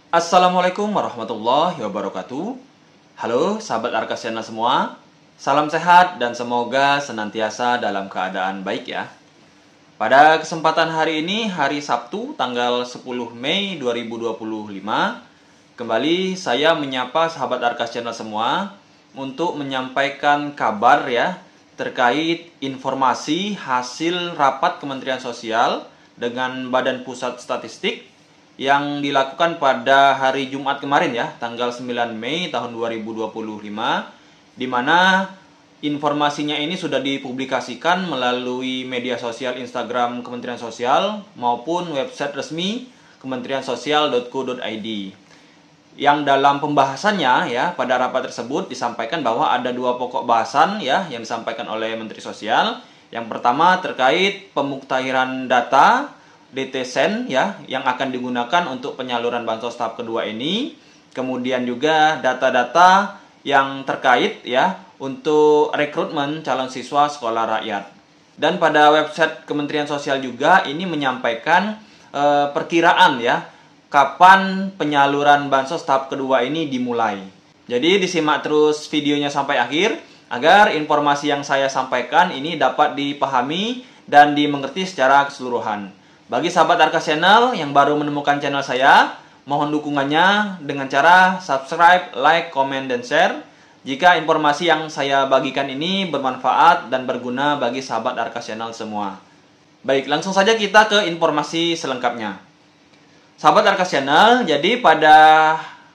Assalamualaikum warahmatullahi wabarakatuh. Halo sahabat Arkasiana semua. Salam sehat dan semoga senantiasa dalam keadaan baik ya. Pada kesempatan hari ini, hari Sabtu tanggal 10 Mei 2025, kembali saya menyapa sahabat Arkasiana semua untuk menyampaikan kabar ya terkait informasi hasil rapat Kementerian Sosial dengan Badan Pusat Statistik yang dilakukan pada hari Jumat kemarin ya, tanggal 9 Mei tahun 2025, di mana informasinya ini sudah dipublikasikan melalui media sosial Instagram Kementerian Sosial maupun website resmi kementeriansosial.co.id. Yang dalam pembahasannya ya, pada rapat tersebut disampaikan bahwa ada dua pokok bahasan ya yang disampaikan oleh Menteri Sosial. Yang pertama terkait pemuktahiran data DTSen ya yang akan digunakan untuk penyaluran bansos tahap kedua ini, kemudian juga data-data yang terkait ya untuk rekrutmen calon siswa sekolah rakyat. Dan pada website Kementerian Sosial juga ini menyampaikan perkiraan ya kapan penyaluran bansos tahap kedua ini dimulai. Jadi disimak terus videonya sampai akhir agar informasi yang saya sampaikan ini dapat dipahami dan dimengerti secara keseluruhan. Bagi sahabat Arka Channel yang baru menemukan channel saya, mohon dukungannya dengan cara subscribe, like, komen, dan share. Jika informasi yang saya bagikan ini bermanfaat dan berguna bagi sahabat Arka Channel semua. Baik, langsung saja kita ke informasi selengkapnya. Sahabat Arka Channel, jadi pada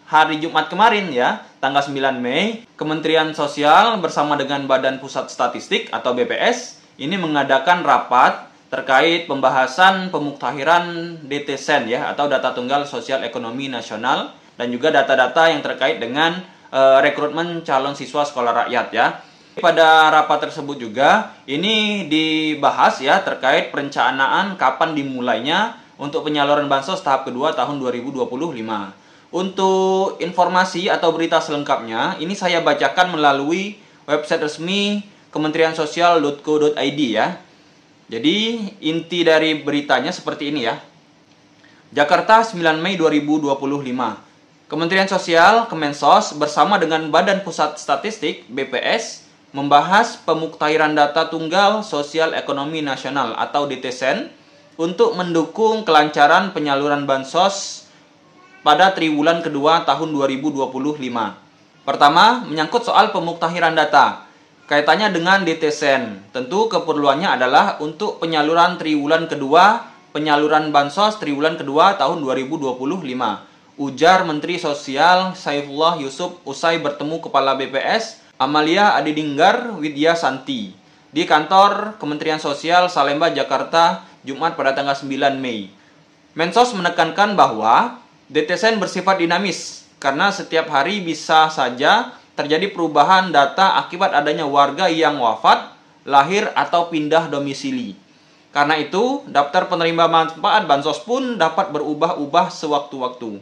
hari Jumat kemarin ya, tanggal 9 Mei, Kementerian Sosial bersama dengan Badan Pusat Statistik atau BPS ini mengadakan rapat terkait pembahasan pemuktahiran DTSen ya atau data tunggal sosial ekonomi nasional dan juga data-data yang terkait dengan rekrutmen calon siswa sekolah rakyat ya. Pada rapat tersebut juga ini dibahas ya terkait perencanaan kapan dimulainya untuk penyaluran bansos tahap kedua tahun 2025. Untuk informasi atau berita selengkapnya ini saya bacakan melalui website resmi kementeriansosial.co.id ya. Jadi inti dari beritanya seperti ini ya. Jakarta 9 Mei 2025. Kementerian Sosial Kemensos bersama dengan Badan Pusat Statistik BPS membahas pemuktahiran data tunggal sosial ekonomi nasional atau DTSen untuk mendukung kelancaran penyaluran bansos pada triwulan kedua tahun 2025. Pertama, menyangkut soal pemuktahiran data. Kaitannya dengan DTSen, tentu keperluannya adalah untuk penyaluran triwulan kedua, penyaluran bansos triwulan kedua tahun 2025. Ujar Menteri Sosial Saifullah Yusuf usai bertemu Kepala BPS Amalia Adininggar Widyasanti di kantor Kementerian Sosial Salemba, Jakarta, Jumat pada tanggal 9 Mei. Mensos menekankan bahwa DTSen bersifat dinamis karena setiap hari bisa saja terjadi perubahan data akibat adanya warga yang wafat, lahir, atau pindah domisili. Karena itu, daftar penerima manfaat bansos pun dapat berubah-ubah sewaktu-waktu.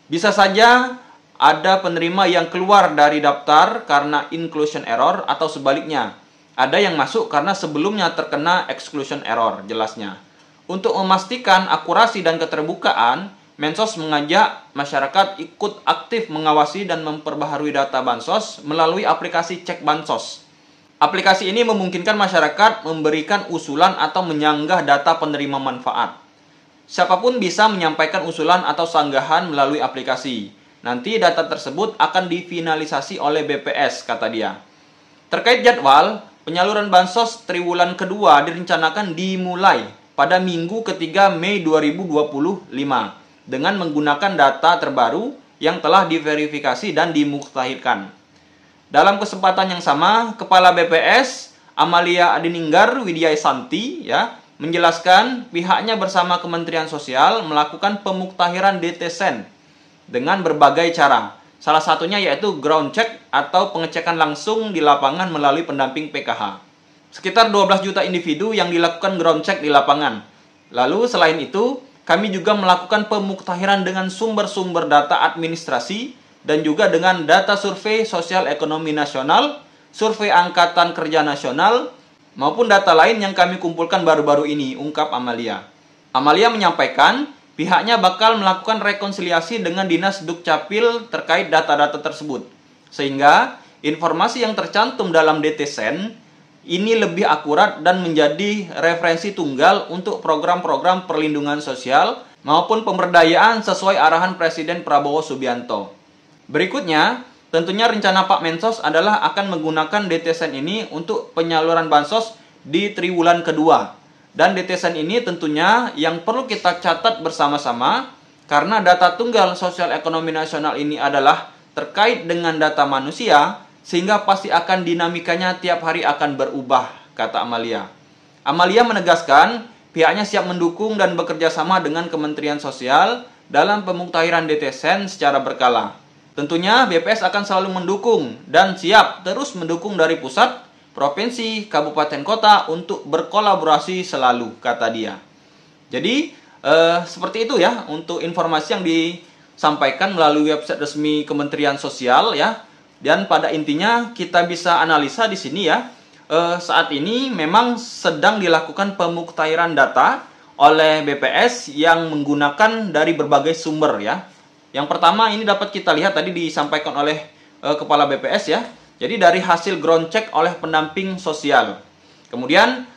Bisa saja ada penerima yang keluar dari daftar karena inclusion error atau sebaliknya. Ada yang masuk karena sebelumnya terkena exclusion error, jelasnya. Untuk memastikan akurasi dan keterbukaan, Mensos mengajak masyarakat ikut aktif mengawasi dan memperbaharui data bansos melalui aplikasi Cek Bansos. Aplikasi ini memungkinkan masyarakat memberikan usulan atau menyanggah data penerima manfaat. Siapapun bisa menyampaikan usulan atau sanggahan melalui aplikasi. Nanti data tersebut akan difinalisasi oleh BPS, kata dia. Terkait jadwal, penyaluran bansos triwulan kedua direncanakan dimulai pada minggu ketiga Mei 2025. Dengan menggunakan data terbaru yang telah diverifikasi dan dimuktahirkan. Dalam kesempatan yang sama, Kepala BPS Amalia Adininggar Widyasanti ya menjelaskan pihaknya bersama Kementerian Sosial melakukan pemuktahiran DTSen dengan berbagai cara. Salah satunya yaitu ground check atau pengecekan langsung di lapangan melalui pendamping PKH. Sekitar 12 juta individu yang dilakukan ground check di lapangan. Lalu selain itu, kami juga melakukan pemuktahiran dengan sumber-sumber data administrasi dan juga dengan data survei sosial ekonomi nasional, survei Angkatan Kerja Nasional, maupun data lain yang kami kumpulkan baru-baru ini, ungkap Amalia. Amalia menyampaikan pihaknya bakal melakukan rekonsiliasi dengan Dinas Dukcapil terkait data-data tersebut. Sehingga informasi yang tercantum dalam DTSEN ini lebih akurat dan menjadi referensi tunggal untuk program-program perlindungan sosial maupun pemberdayaan sesuai arahan Presiden Prabowo Subianto. Berikutnya, tentunya rencana Pak Mensos adalah akan menggunakan DTSEN ini untuk penyaluran bansos di triwulan kedua. Dan DTSEN ini tentunya yang perlu kita catat bersama-sama karena data tunggal sosial ekonomi nasional ini adalah terkait dengan data manusia, sehingga pasti akan dinamikanya tiap hari akan berubah, kata Amalia. Amalia menegaskan pihaknya siap mendukung dan bekerja sama dengan Kementerian Sosial dalam pemuktahiran DTSEN secara berkala. Tentunya BPS akan selalu mendukung dan siap terus mendukung dari pusat, provinsi, kabupaten, kota untuk berkolaborasi selalu, kata dia. Jadi, seperti itu ya untuk informasi yang disampaikan melalui website resmi Kementerian Sosial ya. Dan pada intinya kita bisa analisa di sini ya, saat ini memang sedang dilakukan pemuktahiran data oleh BPS yang menggunakan dari berbagai sumber ya. Yang pertama ini dapat kita lihat tadi disampaikan oleh Kepala BPS ya. Jadi dari hasil ground check oleh pendamping sosial. Kemudian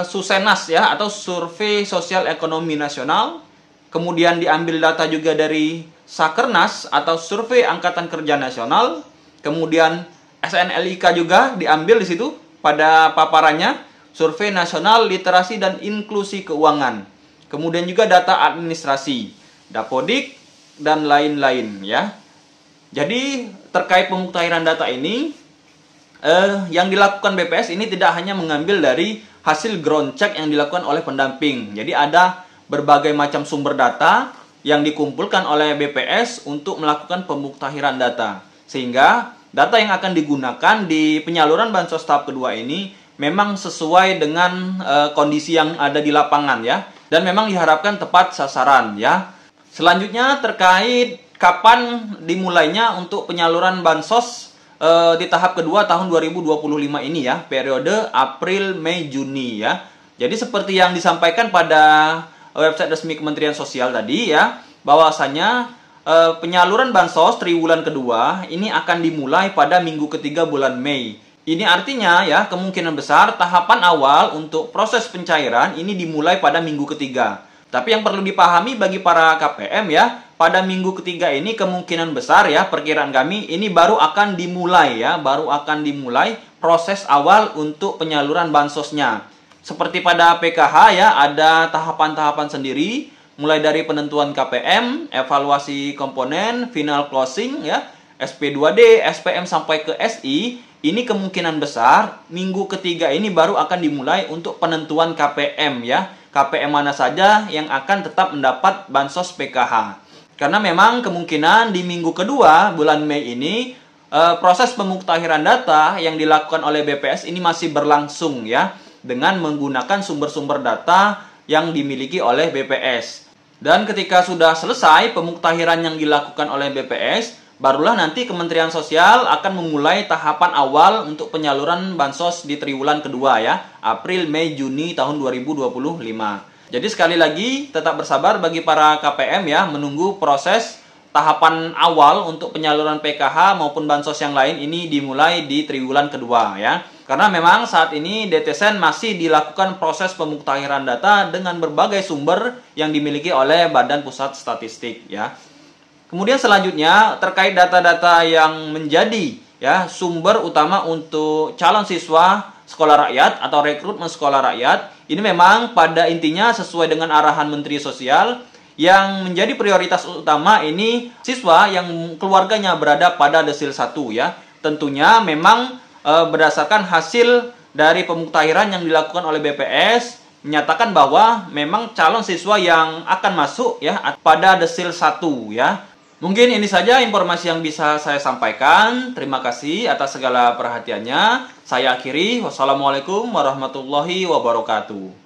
Susenas ya atau Survei Sosial Ekonomi Nasional. Kemudian diambil data juga dari Sakernas atau Survei Angkatan Kerja Nasional. Kemudian SNLIK juga diambil di situ pada paparannya, Survei Nasional Literasi dan Inklusi Keuangan. Kemudian juga data administrasi, Dapodik dan lain-lain ya. Jadi terkait pemuktahiran data ini yang dilakukan BPS ini tidak hanya mengambil dari hasil ground check yang dilakukan oleh pendamping. Jadi ada berbagai macam sumber data yang dikumpulkan oleh BPS untuk melakukan pemuktahiran data. Sehingga data yang akan digunakan di penyaluran bansos tahap kedua ini memang sesuai dengan kondisi yang ada di lapangan ya. Dan memang diharapkan tepat sasaran ya. Selanjutnya terkait kapan dimulainya untuk penyaluran bansos di tahap kedua tahun 2025 ini ya. Periode April, Mei, Juni ya. Jadi seperti yang disampaikan pada website resmi Kementerian Sosial tadi ya, bahwasanya penyaluran bansos triwulan kedua ini akan dimulai pada minggu ketiga bulan Mei. Ini artinya ya kemungkinan besar tahapan awal untuk proses pencairan ini dimulai pada minggu ketiga. Tapi yang perlu dipahami bagi para KPM ya, pada minggu ketiga ini kemungkinan besar ya perkiraan kami ini baru akan dimulai ya, baru akan dimulai proses awal untuk penyaluran bansosnya. Seperti pada PKH ya ada tahapan-tahapan sendiri. Mulai dari penentuan KPM, evaluasi komponen, final closing, ya, SP2D, SPM sampai ke SI, ini kemungkinan besar minggu ketiga ini baru akan dimulai untuk penentuan KPM ya. KPM mana saja yang akan tetap mendapat bansos PKH. Karena memang kemungkinan di minggu kedua bulan Mei ini proses pemuktahiran data yang dilakukan oleh BPS ini masih berlangsung ya dengan menggunakan sumber-sumber data yang dimiliki oleh BPS. Dan ketika sudah selesai pemuktahiran yang dilakukan oleh BPS, barulah nanti Kementerian Sosial akan memulai tahapan awal untuk penyaluran bansos di triwulan kedua ya, April, Mei, Juni tahun 2025. Jadi sekali lagi tetap bersabar bagi para KPM ya, menunggu proses tahapan awal untuk penyaluran PKH maupun bansos yang lain ini dimulai di triwulan kedua ya. Karena memang saat ini DTSEN masih dilakukan proses pemuktahiran data dengan berbagai sumber yang dimiliki oleh Badan Pusat Statistik ya. Kemudian selanjutnya terkait data-data yang menjadi ya sumber utama untuk calon siswa sekolah rakyat atau rekrutmen sekolah rakyat, ini memang pada intinya sesuai dengan arahan Menteri Sosial yang menjadi prioritas utama ini siswa yang keluarganya berada pada desil 1 ya. Tentunya memang berdasarkan hasil dari pemuktahiran yang dilakukan oleh BPS menyatakan bahwa memang calon siswa yang akan masuk ya pada desil 1 ya. Mungkin ini saja informasi yang bisa saya sampaikan. Terima kasih atas segala perhatiannya. Saya akhiri. Wassalamualaikum warahmatullahi wabarakatuh.